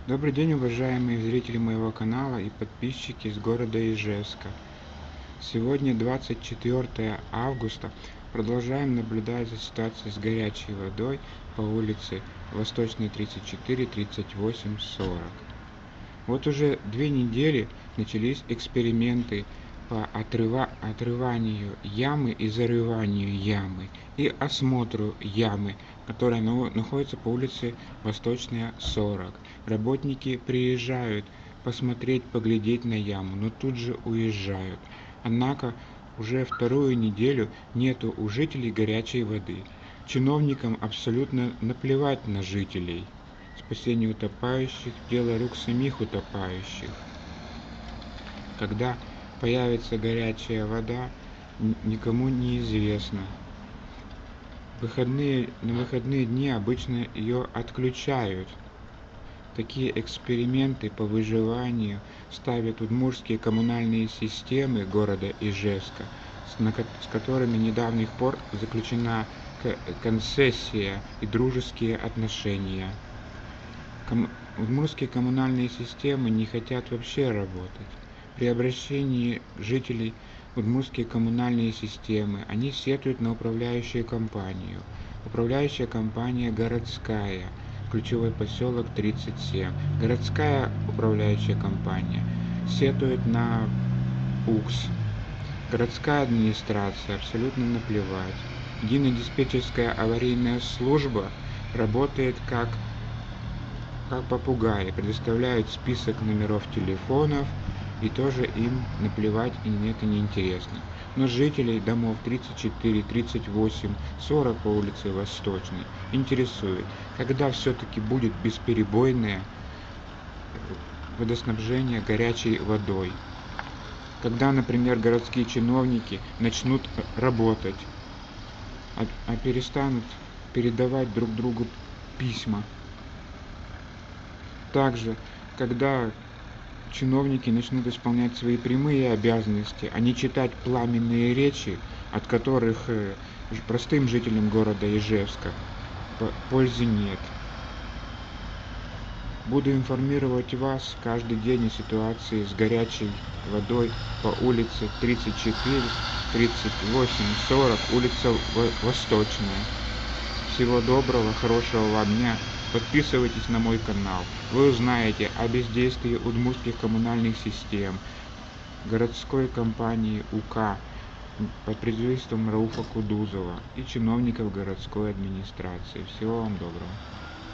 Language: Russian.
Добрый день, уважаемые зрители моего канала и подписчики из города Ижевска. Сегодня 24 августа. Продолжаем наблюдать за ситуацией с горячей водой по улице Восточной 34, 38, 40. Вот уже 2 недели начались эксперименты по отрыванию ямы и зарыванию ямы и осмотру ямы, которая находится по улице Восточная 40. Работники приезжают посмотреть, поглядеть на яму, но тут же уезжают. Однако уже вторую неделю нету у жителей горячей воды. Чиновникам абсолютно наплевать на жителей. Спасение утопающих – дело рук самих утопающих. Когда появится горячая вода, никому не известно. На выходные дни обычно ее отключают. Такие эксперименты по выживанию ставят удмуртские коммунальные системы города Ижевска, с которыми недавних пор заключена концессия и дружеские отношения. Удмуртские коммунальные системы не хотят вообще работать. При обращении жителей в удмуртские коммунальные системы они сетуют на управляющую компанию. Управляющая компания городская, ключевой поселок 37. Городская управляющая компания сетует на УКС. Городская администрация абсолютно наплевать. Единая аварийная служба работает как попугаи, предоставляют список номеров телефонов, и тоже им наплевать, и это не интересно. Но жителей домов 34, 38, 40 по улице Восточной интересует, когда все-таки будет бесперебойное водоснабжение горячей водой. Когда, например, городские чиновники начнут работать, а перестанут передавать друг другу письма. Также, когда чиновники начнут исполнять свои прямые обязанности, а не читать пламенные речи, от которых простым жителям города Ижевска пользы нет. Буду информировать вас каждый день о ситуации с горячей водой по улице 34, 38, 40, улица Восточная. Всего доброго, хорошего вам дня. Подписывайтесь на мой канал. Вы узнаете о бездействии удмуртских коммунальных систем, городской компании УК под предводительством Рауфа Кудузова и чиновников городской администрации. Всего вам доброго.